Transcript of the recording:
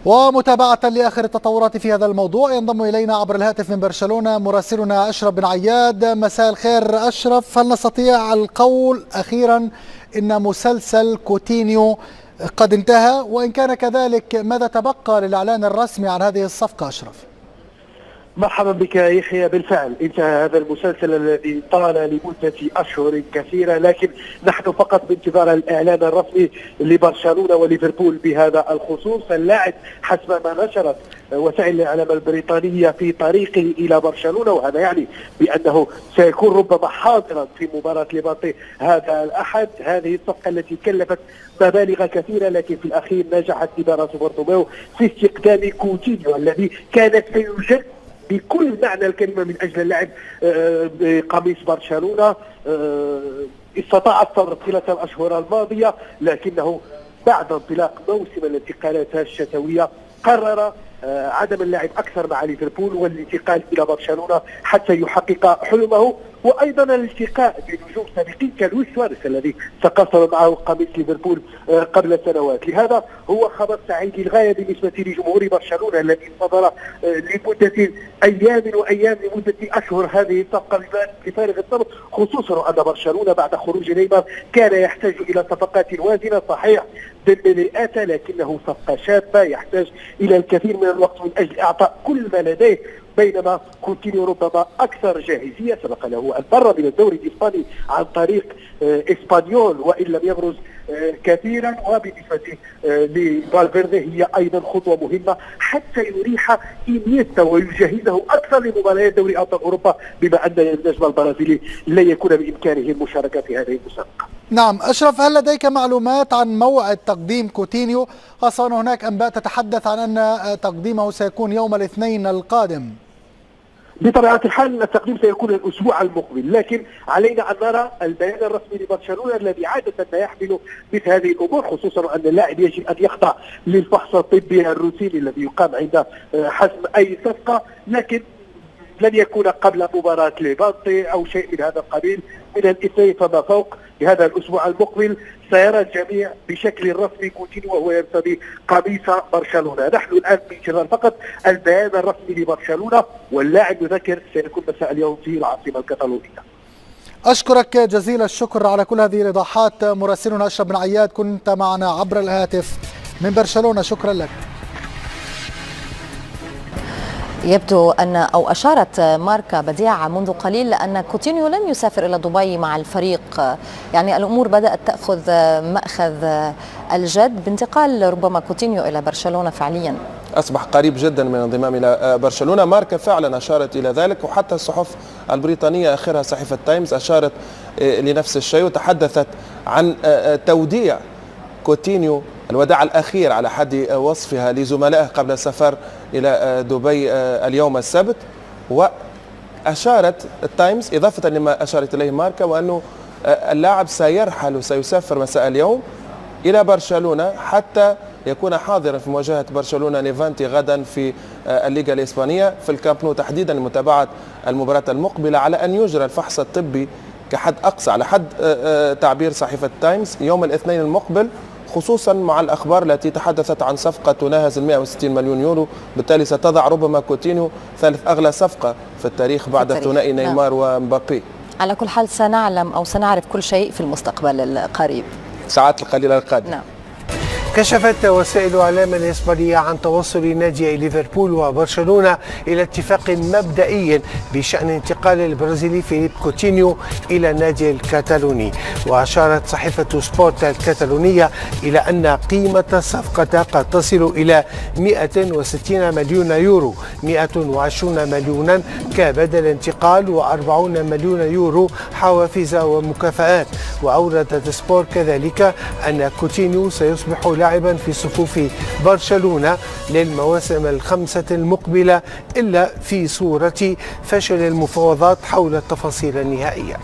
ومتابعة لآخر التطورات في هذا الموضوع ينضم إلينا عبر الهاتف من برشلونة مراسلنا أشرف بن عياد. مساء الخير أشرف، هل نستطيع القول أخيرا إن مسلسل كوتينيو قد انتهى؟ وإن كان كذلك ماذا تبقى للإعلان الرسمي عن هذه الصفقة أشرف؟ مرحبا بك يحيى. بالفعل انتهى هذا المسلسل الذي طال لمدة أشهر كثيرة، لكن نحن فقط بانتظار الإعلان الرسمي لبرشلونة وليفربول بهذا الخصوص. اللاعب حسب ما نشرت وسائل الإعلام البريطانية في طريقه إلى برشلونة، وهذا يعني بأنه سيكون ربما حاضرا في مباراة ليفانتي هذا الأحد. هذه الصفقة التي كلفت مبالغ كثيرة، لكن في الأخير نجحت إدارة بورتوميو في استقدام كوتينيو الذي كانت سيجد بكل معنى الكلمة من أجل اللعب بقميص برشلونة. استطاع الصبر طيلة الأشهر الماضية، لكنه بعد انطلاق موسم الانتقالات الشتوية قرر عدم اللعب أكثر مع ليفربول والانتقال إلى برشلونة حتى يحقق حلمه، وأيضا الالتقاء بنجوم سابقين كلويس سواريز الذي تقاصر معه قميص ليفربول قبل سنوات. لهذا هو خبر سعيد للغاية بالنسبة لجمهور برشلونة الذي انتظر لمدة أيام وأيام، لمدة أشهر هذه الصفقة بفارغ الصبر، خصوصا أن برشلونة بعد خروج نيمار كان يحتاج إلى صفقات وازنة. صحيح ديمبلي أتى، لكنه صفقة شابة يحتاج إلى الكثير من الوقت من أجل إعطاء كل ما لديه، بينما كوتينيو ربما أكثر جاهزية. سبق له أن فر من الدوري الإسباني عن طريق إسبانيول وإن لم يبرز كثيرا، وبالنسبة لفالفيردي هي أيضا خطوة مهمة حتى يريح إنيستا ويجهزه أكثر لمباريات دوري أبطال أوروبا، بما أن النجم البرازيلي لا يكون بإمكانه المشاركة في هذه المسابقة. نعم أشرف، هل لديك معلومات عن موعد تقديم كوتينيو، خاصة أن هناك أنباء تتحدث عن أن تقديمه سيكون يوم الاثنين القادم؟ بطبيعة الحال التقديم سيكون الأسبوع المقبل، لكن علينا أن نرى البيان الرسمي لبرشلونة الذي عادة ما يحمل مثل هذه الأمور، خصوصا أن اللاعب يجب أن يخضع للفحص الطبي الروتيني الذي يقام عند حسم أي صفقة، لكن لن يكون قبل مباراة ليفانتي أو شيء من هذا القبيل. من الاثنين فما فوق بهذا الأسبوع المقبل سيرى الجميع بشكل رسمي كوتينيو وهو يرتدي قميص برشلونة. نحن الآن بانتظار فقط البيان الرسمي لبرشلونة، واللاعب يذكر سيكون مساء اليوم في العاصمة الكتالونية. أشكرك جزيل الشكر على كل هذه الإيضاحات مراسلنا أشرف بن عياد، كنت معنا عبر الهاتف من برشلونة، شكرا لك. يبدو أن أو أشارت ماركا بديعة منذ قليل أن كوتينيو لن يسافر إلى دبي مع الفريق، يعني الأمور بدأت تأخذ مأخذ الجد بانتقال ربما كوتينيو إلى برشلونة. فعليا أصبح قريب جدا من الانضمام إلى برشلونة. ماركا فعلا أشارت إلى ذلك، وحتى الصحف البريطانية آخرها صحيفة تايمز أشارت لنفس الشيء، وتحدثت عن توديع كوتينيو الوداع الأخير على حد وصفها لزملائه قبل السفر إلى دبي اليوم السبت. وأشارت التايمز إضافة لما أشارت إليه ماركا، وأنه اللاعب سيرحل وسيسافر مساء اليوم إلى برشلونة حتى يكون حاضرا في مواجهة برشلونة ليفانتي غدا في الليغا الإسبانية في الكامب نو تحديدا لمتابعة المباراة المقبلة، على أن يجرى الفحص الطبي كحد أقصى على حد تعبير صحيفة تايمز يوم الاثنين المقبل، خصوصا مع الأخبار التي تحدثت عن صفقة تناهز 160 مليون يورو، بالتالي ستضع ربما كوتينيو ثالث أغلى صفقة في التاريخ بعد ثنائي نيمار ومبابي. على كل حال سنعلم أو سنعرف كل شيء في المستقبل القريب، ساعات القليلة القادمة. نعم. كشفت وسائل الإعلام الإسبانية عن توصل نادي ليفربول وبرشلونة إلى اتفاق مبدئي بشأن انتقال البرازيلي فيليب كوتينيو إلى النادي الكتالوني. وأشارت صحيفة سبورت الكتالونية إلى أن قيمة الصفقة قد تصل إلى 160 مليون يورو، 120 مليونا كبدل انتقال و40 مليون يورو حوافز ومكافآت. وأوردت سبورت كذلك أن كوتينيو سيصبح لاعبا في صفوف برشلونة للمواسم الخمسة المقبلة، إلا في صورة فشل المفاوضات حول التفاصيل النهائية.